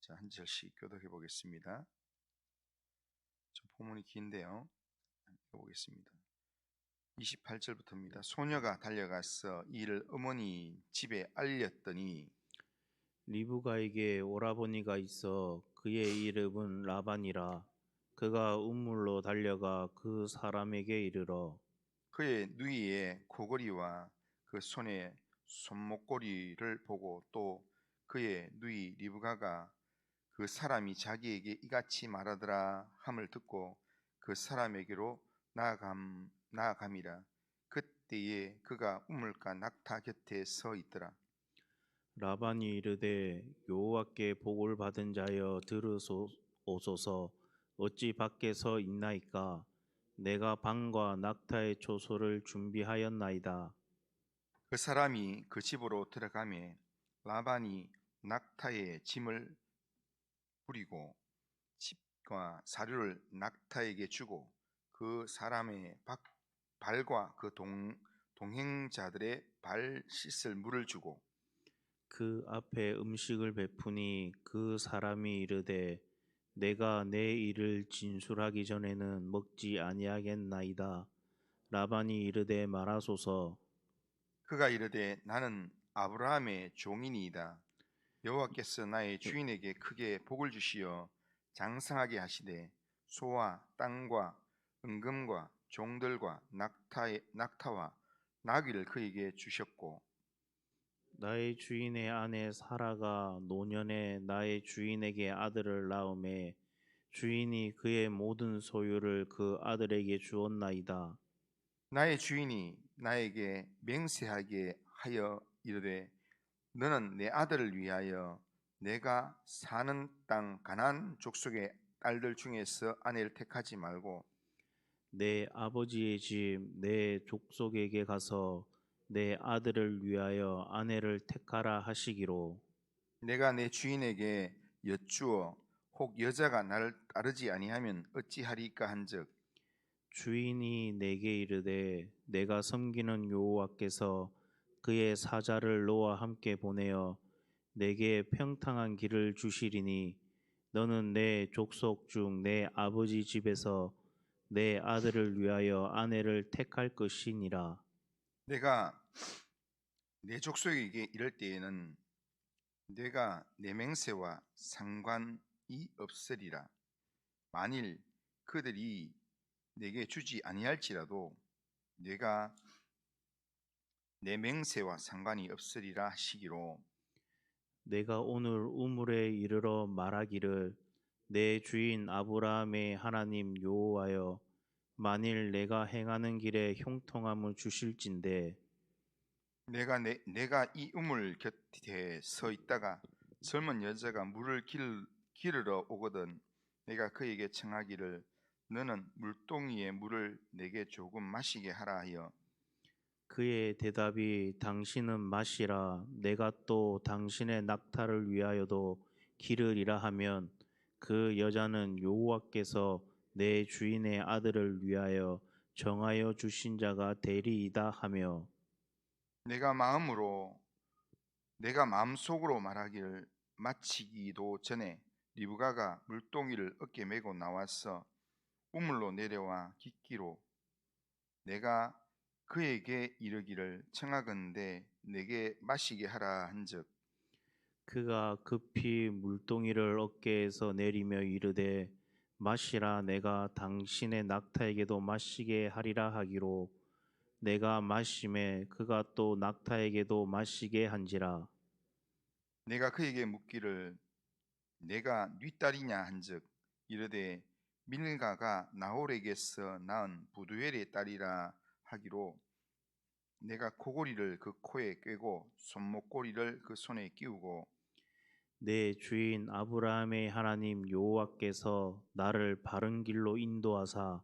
자, 한 절씩 교독해 보겠습니다. 좀 포문이 긴데요. 읽어보겠습니다. 28절부터입니다. 소녀가 달려가서 이를 어머니 집에 알렸더니 리브가에게 오라버니가 있어 그의 이름은 라반이라. 그가 우물로 달려가 그 사람에게 이르러 그의 누이의 코골이와 그 손의 손목고리를 보고 또 그의 누이 리브가가 그 사람이 자기에게 이같이 말하더라 함을 듣고 그 사람에게로 나아감이라. 그때에 그가 우물가 낙타 곁에 서 있더라. 라반이 이르되 여호와께 복을 받은 자여 들으소서. 어찌 밖에 서 있나이까? 내가 방과 낙타의 초소를 준비하였나이다. 그 사람이 그 집으로 들어가매 라반이 낙타의 짐을 부리고 집과 사료를 낙타에게 주고 그 사람의 발과 그 동행자들의 발 씻을 물을 주고 그 앞에 음식을 베푸니 그 사람이 이르되 내가 내 일을 진술하기 전에는 먹지 아니하겠나이다. 라반이 이르되 말하소서. 그가 이르되 나는 아브라함의 종이니이다. 여호와께서 나의 주인에게 크게 복을 주시어 장성하게 하시되 소와 땅과 은금과 종들과 낙타와 나귀를 그에게 주셨고 나의 주인의 아내 사라가 노년에 나의 주인에게 아들을 낳음에 주인이 그의 모든 소유를 그 아들에게 주었나이다. 나의 주인이 나에게 맹세하게 하여 이르되 너는 내 아들을 위하여 내가 사는 땅 가나안 족속의 딸들 중에서 아내를 택하지 말고 내 아버지의 집 내 족속에게 가서 내 아들을 위하여 아내를 택하라 하시기로. 내가 내 주인에게 여쭈어 혹 여자가 나를 따르지 아니하면 어찌하리까 한즉 주인이 내게 이르되 내가 섬기는 여호와께서 그의 사자를 너와 함께 보내어 내게 평탄한 길을 주시리니 너는 내 족속 중 내 아버지 집에서 내 아들을 위하여 아내를 택할 것이니라. 내가 내 족속에게 이럴 때에는 내가 내 맹세와 상관이 없으리라. 만일 그들이 내게 주지 아니할지라도 내가 내 맹세와 상관이 없으리라 하시기로 내가 오늘 우물에 이르러 말하기를 내 주인 아브라함의 하나님 여호와여, 만일 내가 행하는 길에 형통함을 주실진대 내가 이 우물 곁에 서 있다가 젊은 여자가 물을 기르러 오거든 내가 그에게 청하기를 너는 물동이의 물을 내게 조금 마시게 하라 하여 그의 대답이 당신은 마시라 내가 또 당신의 낙타를 위하여도 기르리라 하면 그 여자는 여호와께서 내 주인의 아들을 위하여 정하여 주신 자가 되리이다 하며 내가 마음속으로 말하기를 마치기도 전에 리브가가 물동이를 어깨 메고 나와서 우물로 내려와 깃기로 내가 그에게 이르기를 청하건대 내게 마시게 하라 한즉 그가 급히 물동이를 어깨에서 내리며 이르되 마시라 내가 당신의 낙타에게도 마시게 하리라 하기로 내가 마심에 그가 또 낙타에게도 마시게 한지라. 내가 그에게 묻기를 내가 네 딸이냐 한즉 이르되 밀가가 나홀에게서 낳은 부두엘의 딸이라 하기로 내가 코골이를 그 코에 꿰고 손목고리를 그 손에 끼우고 내 주인 아브라함의 하나님 여호와께서 나를 바른 길로 인도하사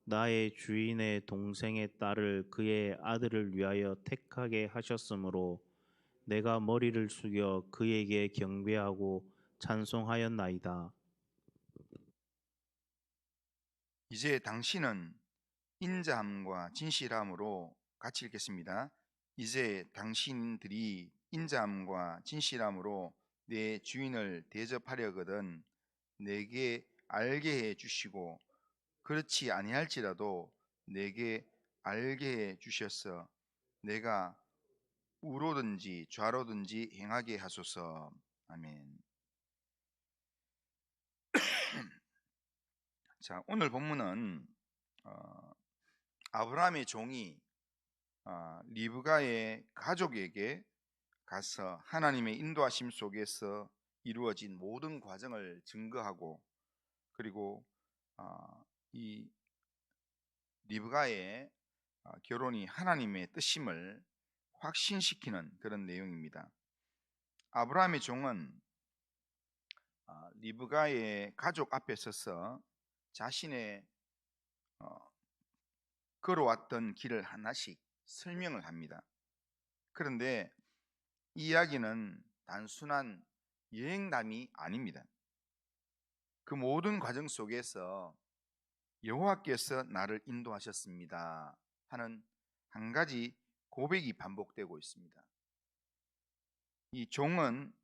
나의 주인의 동생의 딸을 그의 아들을 위하여 택하게 하셨으므로 내가 머리를 숙여 그에게 경배하고 찬송하였나이다. 이제 당신은 인자함과 진실함으로 같이 읽겠습니다. 이제 당신들이 인자함과 진실함으로 내 주인을 대접하려거든 내게 알게 해 주시고 그렇지 아니할지라도 내게 알게 해 주셔서 내가 우로든지 좌로든지 행하게 하소서. 아멘. 자, 오늘 본문은 아브라함의 종이 리브가의 가족에게 가서 하나님의 인도하심 속에서 이루어진 모든 과정을 증거하고, 그리고 이 리브가의 결혼이 하나님의 뜻임을 확신시키는 그런 내용입니다. 아브라함의 종은 리브가의 가족 앞에 서서 자신의 걸어왔던 길을 하나씩 설명을 합니다. 그런데 이 이야기는 단순한 여행담이 아닙니다. 그 모든 과정 속에서 여호와께서 나를 인도하셨습니다 하는 한 가지 고백이 반복되고 있습니다. 이 종은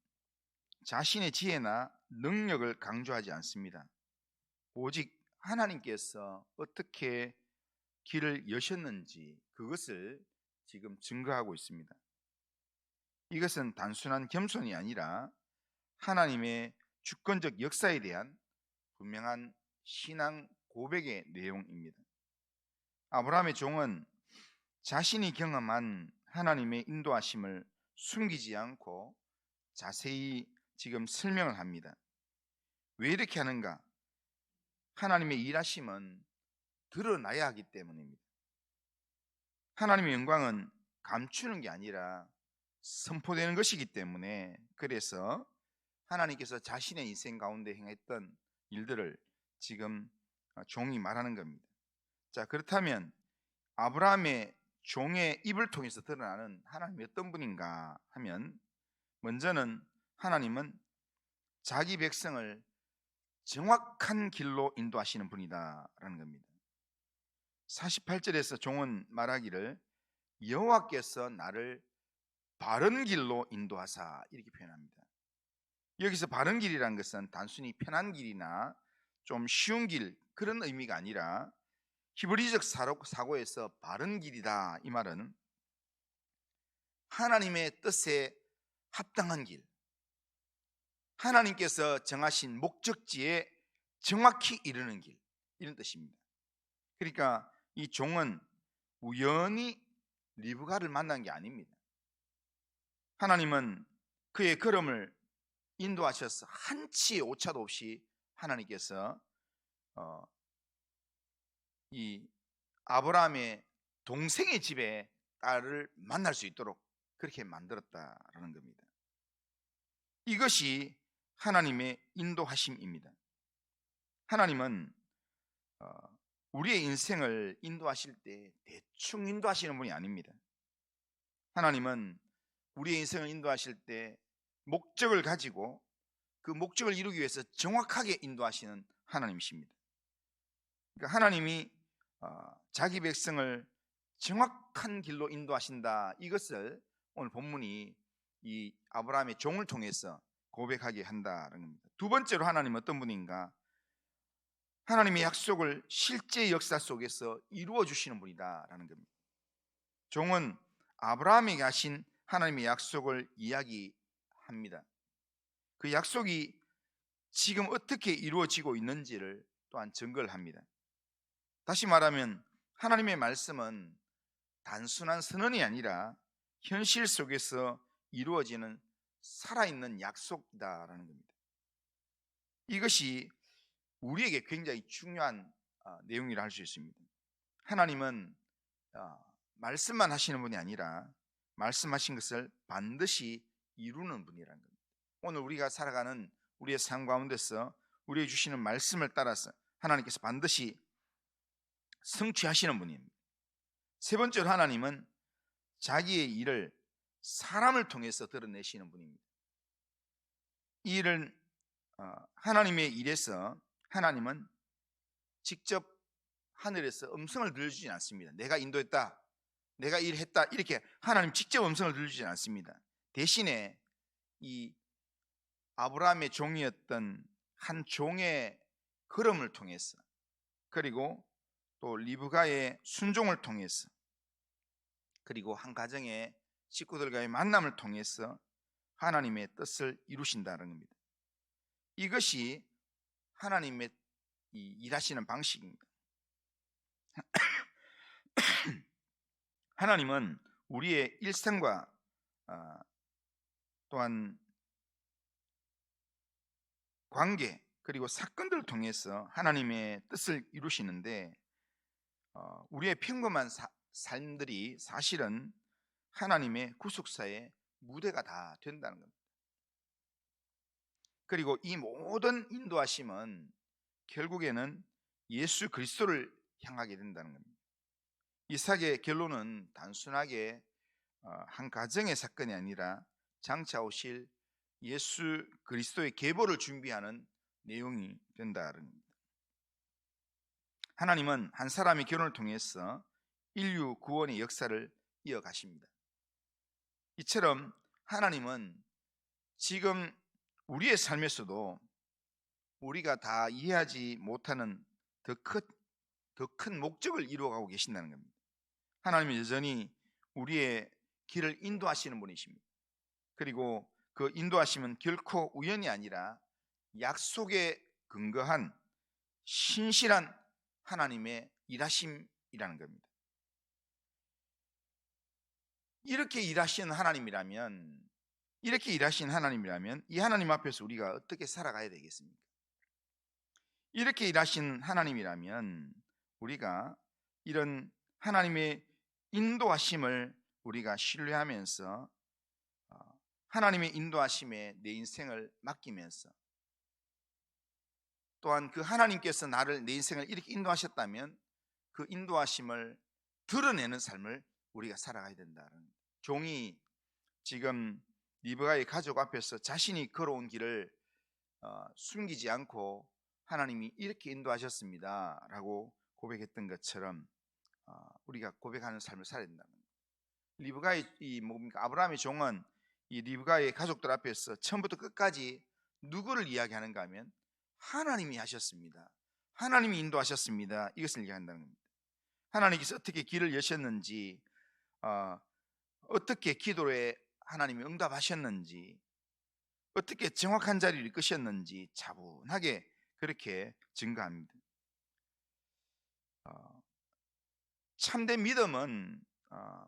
자신의 지혜나 능력을 강조하지 않습니다. 오직 하나님께서 어떻게 길을 여셨는지 그것을 지금 증거하고 있습니다. 이것은 단순한 겸손이 아니라 하나님의 주권적 역사에 대한 분명한 신앙 고백의 내용입니다. 아브라함의 종은 자신이 경험한 하나님의 인도하심을 숨기지 않고 자세히 지금 설명을 합니다. 왜 이렇게 하는가? 하나님의 일하심은 드러나야 하기 때문입니다. 하나님의 영광은 감추는 게 아니라 선포되는 것이기 때문에, 그래서 하나님께서 자신의 인생 가운데 행했던 일들을 지금 종이 말하는 겁니다. 자, 그렇다면 아브라함의 종의 입을 통해서 드러나는 하나님이 어떤 분인가 하면, 먼저는 하나님은 자기 백성을 정확한 길로 인도하시는 분이다라는 겁니다. 48절에서 종은 말하기를 여호와께서 나를 바른 길로 인도하사 이렇게 표현합니다. 여기서 바른 길이라는 것은 단순히 편한 길이나 좀 쉬운 길 그런 의미가 아니라 히브리적 사고에서 바른 길이다, 이 말은 하나님의 뜻에 합당한 길, 하나님께서 정하신 목적지에 정확히 이르는 길, 이런 뜻입니다. 그러니까 이 종은 우연히 리브가를 만난 게 아닙니다. 하나님은 그의 걸음을 인도하셔서 한치의 오차도 없이 하나님께서 이 아브라함의 동생의 집에 딸을 만날 수 있도록 그렇게 만들었다라는 겁니다. 이것이 하나님의 인도하심입니다. 하나님은 우리의 인생을 인도하실 때 대충 인도하시는 분이 아닙니다. 하나님은 우리의 인생을 인도하실 때 목적을 가지고 그 목적을 이루기 위해서 정확하게 인도하시는 하나님이십니다. 그러니까 하나님이 자기 백성을 정확한 길로 인도하신다, 이것을 오늘 본문이 이 아브라함의 종을 통해서 고백하게 한다는 겁니다. 두 번째로 하나님은 어떤 분인가? 하나님의 약속을 실제 역사 속에서 이루어 주시는 분이다라는 겁니다. 종은 아브라함에게 하신 하나님의 약속을 이야기합니다. 그 약속이 지금 어떻게 이루어지고 있는지를 또한 증거를 합니다. 다시 말하면 하나님의 말씀은 단순한 선언이 아니라 현실 속에서 이루어지는 살아있는 약속이다라는 겁니다. 이것이 우리에게 굉장히 중요한 내용이라 할 수 있습니다. 하나님은 말씀만 하시는 분이 아니라 말씀하신 것을 반드시 이루는 분이라는 겁니다. 오늘 우리가 살아가는 우리의 삶 가운데서 우리에게 주시는 말씀을 따라서 하나님께서 반드시 성취하시는 분입니다. 세 번째로 하나님은 자기의 일을 사람을 통해서 드러내시는 분입니다. 이 일은 하나님의 일에서 하나님은 직접 하늘에서 음성을 들려주지 않습니다. 내가 인도했다, 내가 일했다, 이렇게 하나님 직접 음성을 들려주지 않습니다. 대신에 이 아브라함의 종이었던 한 종의 걸음을 통해서, 그리고 또 리브가의 순종을 통해서, 그리고 한 가정의 식구들과의 만남을 통해서 하나님의 뜻을 이루신다는 겁니다. 이것이 하나님의 이 일하시는 방식입니다. 하나님은 우리의 일생과 또한 관계 그리고 사건들을 통해서 하나님의 뜻을 이루시는데, 우리의 평범한 삶들이 사실은 하나님의 구속사의 무대가 다 된다는 겁니다. 그리고 이 모든 인도하심은 결국에는 예수 그리스도를 향하게 된다는 겁니다. 이삭의 결론은 단순하게 한 가정의 사건이 아니라 장차 오실 예수 그리스도의 계보를 준비하는 내용이 된다는 겁니다. 하나님은 한 사람의 결혼을 통해서 인류 구원의 역사를 이어가십니다. 이처럼 하나님은 지금 우리의 삶에서도 우리가 다 이해하지 못하는 더 큰 목적을 이루어가고 계신다는 겁니다. 하나님은 여전히 우리의 길을 인도하시는 분이십니다. 그리고 그 인도하심은 결코 우연이 아니라 약속에 근거한 신실한 하나님의 일하심이라는 겁니다. 이렇게 일하신 하나님이라면 이 하나님 앞에서 우리가 어떻게 살아가야 되겠습니까? 이렇게 일하신 하나님이라면 우리가 이런 하나님의 인도하심을 우리가 신뢰하면서 하나님의 인도하심에 내 인생을 맡기면서, 또한 그 하나님께서 내 인생을 이렇게 인도하셨다면 그 인도하심을 드러내는 삶을 우리가 살아가야 된다는, 종이 지금 리브가의 가족 앞에서 자신이 걸어온 길을 숨기지 않고 하나님이 이렇게 인도하셨습니다 라고 고백했던 것처럼 우리가 고백하는 삶을 살아야 된다는 겁니다. 리브가의 아브라함의 종은 이 리브가의 가족들 앞에서 처음부터 끝까지 누구를 이야기하는가 하면 하나님이 하셨습니다, 하나님이 인도하셨습니다, 이것을 얘기한다는 겁니다. 하나님께서 어떻게 길을 여셨는지, 어떻게 기도에 하나님이 응답하셨는지, 어떻게 정확한 자리를 이끄셨는지 차분하게 그렇게 증거합니다. 참된 믿음은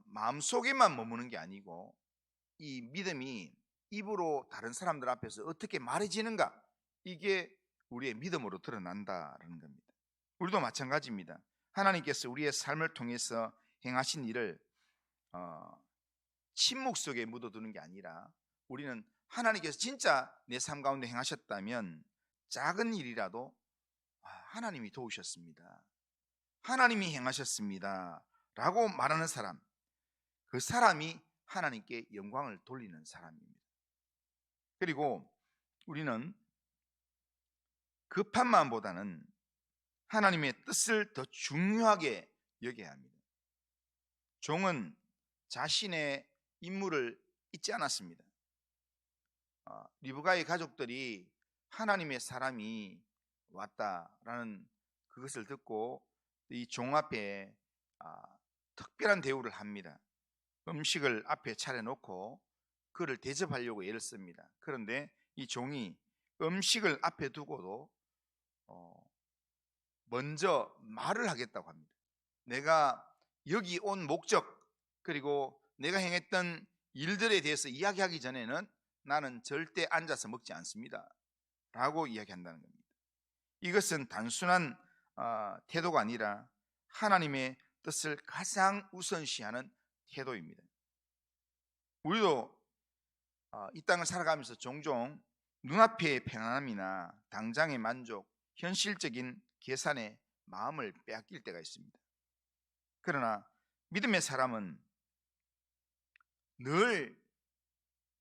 마음속에만 머무는 게 아니고 이 믿음이 입으로 다른 사람들 앞에서 어떻게 말해지는가, 이게 우리의 믿음으로 드러난다는 겁니다. 우리도 마찬가지입니다. 하나님께서 우리의 삶을 통해서 행하신 일을 침묵 속에 묻어두는 게 아니라, 우리는 하나님께서 진짜 내 삶 가운데 행하셨다면 작은 일이라도 하나님이 도우셨습니다, 하나님이 행하셨습니다 라고 말하는 사람, 그 사람이 하나님께 영광을 돌리는 사람입니다. 그리고 우리는 급한 마음보다는 하나님의 뜻을 더 중요하게 여겨야 합니다. 종은 자신의 임무를 잊지 않았습니다. 리브가의 가족들이 하나님의 사람이 왔다라는 그것을 듣고 이 종 앞에 특별한 대우를 합니다. 음식을 앞에 차려놓고 그를 대접하려고 애를 씁니다. 그런데 이 종이 음식을 앞에 두고도 먼저 말을 하겠다고 합니다. 내가 여기 온 목적, 그리고 내가 행했던 일들에 대해서 이야기하기 전에는 나는 절대 앉아서 먹지 않습니다 라고 이야기한다는 겁니다. 이것은 단순한 태도가 아니라 하나님의 뜻을 가장 우선시하는 태도입니다. 우리도 이 땅을 살아가면서 종종 눈앞의 평안함이나 당장의 만족, 현실적인 계산에 마음을 빼앗길 때가 있습니다. 그러나 믿음의 사람은 늘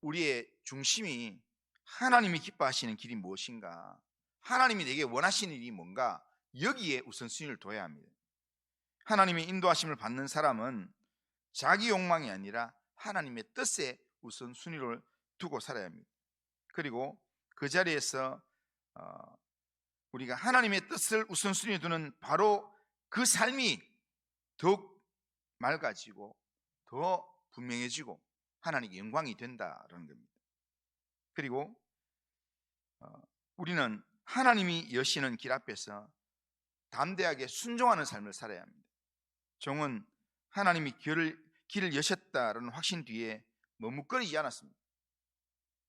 우리의 중심이 하나님이 기뻐하시는 길이 무엇인가, 하나님이 내게 원하시는 일이 뭔가, 여기에 우선순위를 둬야 합니다. 하나님의 인도하심을 받는 사람은 자기 욕망이 아니라 하나님의 뜻에 우선순위를 두고 살아야 합니다. 그리고 그 자리에서 우리가 하나님의 뜻을 우선순위에 두는 바로 그 삶이 더욱 맑아지고 더 분명해지고 하나님께 영광이 된다라는 겁니다. 그리고 우리는 하나님이 여시는 길 앞에서 담대하게 순종하는 삶을 살아야 합니다. 종은 하나님이 길을 여셨다라는 확신 뒤에 머뭇거리지 않았습니다.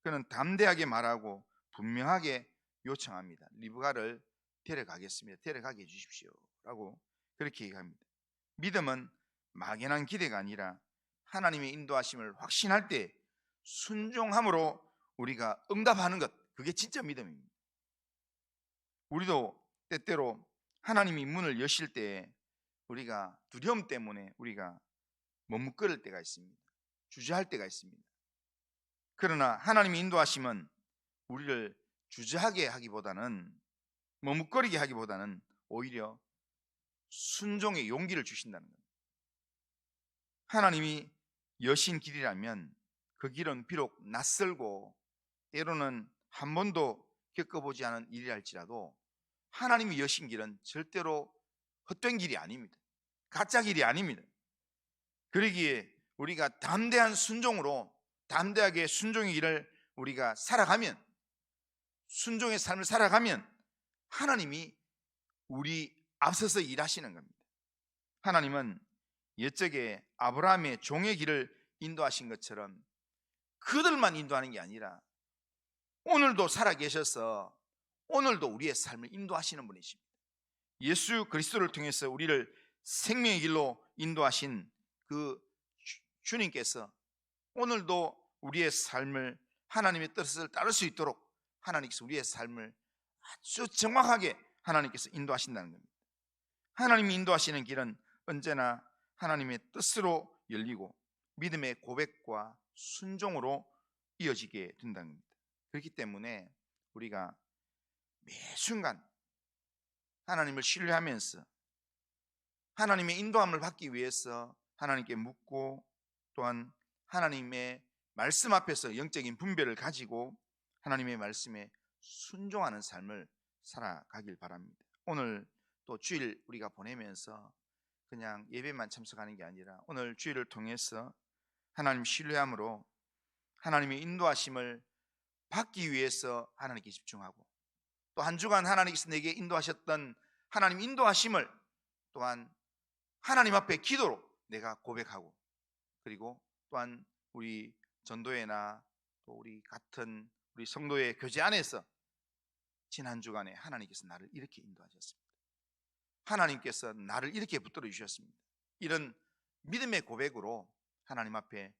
그는 담대하게 말하고 분명하게 요청합니다. 리브가를 데려가겠습니다. 데려가게 해주십시오 라고 그렇게 얘기합니다. 믿음은 막연한 기대가 아니라 하나님의 인도하심을 확신할 때 순종함으로 우리가 응답하는 것, 그게 진짜 믿음입니다. 우리도 때때로 하나님이 문을 여실 때 우리가 두려움 때문에 우리가 머뭇거릴 때가 있습니다. 주저할 때가 있습니다. 그러나 하나님의 인도하심은 우리를 주저하게 하기보다는, 머뭇거리게 하기보다는 오히려 순종의 용기를 주신다는 겁니다. 하나님이 여신 길이라면 그 길은 비록 낯설고 때로는 한 번도 겪어보지 않은 일이랄지라도 하나님이 여신 길은 절대로 헛된 길이 아닙니다. 가짜 길이 아닙니다. 그러기에 우리가 담대한 순종으로 담대하게 순종의 길을 우리가 살아가면, 순종의 삶을 살아가면 하나님이 우리 앞서서 일하시는 겁니다. 하나님은 옛적에 아브라함의 종의 길을 인도하신 것처럼 그들만 인도하는 게 아니라 오늘도 살아계셔서 오늘도 우리의 삶을 인도하시는 분이십니다. 예수 그리스도를 통해서 우리를 생명의 길로 인도하신 그 주님께서 오늘도 우리의 삶을 하나님의 뜻을 따를 수 있도록 하나님께서 우리의 삶을 아주 정확하게 하나님께서 인도하신다는 겁니다. 하나님이 인도하시는 길은 언제나 하나님의 뜻으로 열리고 믿음의 고백과 순종으로 이어지게 된다는 겁니다. 그렇기 때문에 우리가 매 순간 하나님을 신뢰하면서 하나님의 인도함을 받기 위해서 하나님께 묻고, 또한 하나님의 말씀 앞에서 영적인 분별을 가지고 하나님의 말씀에 순종하는 삶을 살아가길 바랍니다. 오늘 또 주일 우리가 보내면서 그냥 예배만 참석하는 게 아니라 오늘 주일을 통해서 하나님 신뢰함으로 하나님의 인도하심을 받기 위해서 하나님께 집중하고, 또 한 주간 하나님께서 내게 인도하셨던 하나님 인도하심을 또한 하나님 앞에 기도로 내가 고백하고, 그리고 또한 우리 전도회나 또 우리 같은 우리 성도의 교제 안에서 지난 주간에 하나님께서 나를 이렇게 인도하셨습니다. 하나님께서 나를 이렇게 붙들어 주셨습니다. 이런 믿음의 고백으로 하나님 앞에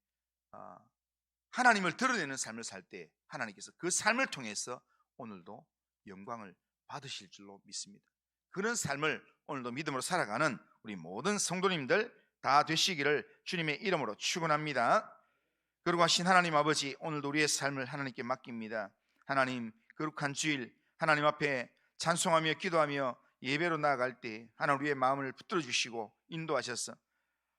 하나님을 드러내는 삶을 살 때 하나님께서 그 삶을 통해서 오늘도 영광을 받으실 줄로 믿습니다. 그런 삶을 오늘도 믿음으로 살아가는 우리 모든 성도님들 다 되시기를 주님의 이름으로 축원합니다. 거룩하신 하나님 아버지, 오늘도 우리의 삶을 하나님께 맡깁니다. 하나님, 거룩한 주일 하나님 앞에 찬송하며 기도하며 예배로 나아갈 때 하나님 우리의 마음을 붙들어 주시고 인도하셔서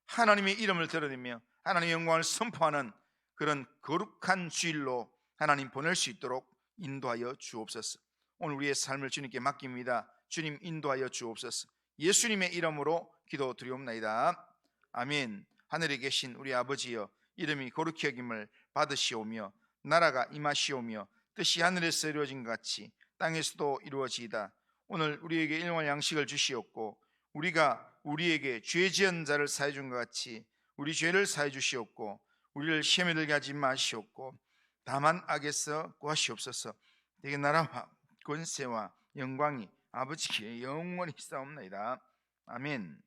하나님의 이름을 드러내며 하나님의 영광을 선포하는 그런 거룩한 주일로 하나님 보낼 수 있도록 인도하여 주옵소서. 오늘 우리의 삶을 주님께 맡깁니다. 주님 인도하여 주옵소서. 예수님의 이름으로 기도드리옵나이다. 아멘. 하늘에 계신 우리 아버지여, 이름이 거룩히 여김을 받으시오며 나라가 임하시오며 뜻이 하늘에서 이루어진 것 같이 땅에서도 이루어지이다. 오늘 우리에게 일용할 양식을 주시옵고 우리가 우리에게 죄 지은 자를 사해 준 것 같이 우리 죄를 사해 주시옵고 우리를 시험에 들게 하지 마시옵고 다만 악에서 구하시옵소서. 내게 나라와 권세와 영광이 아버지께 영원히 있사옵나이다. 아멘.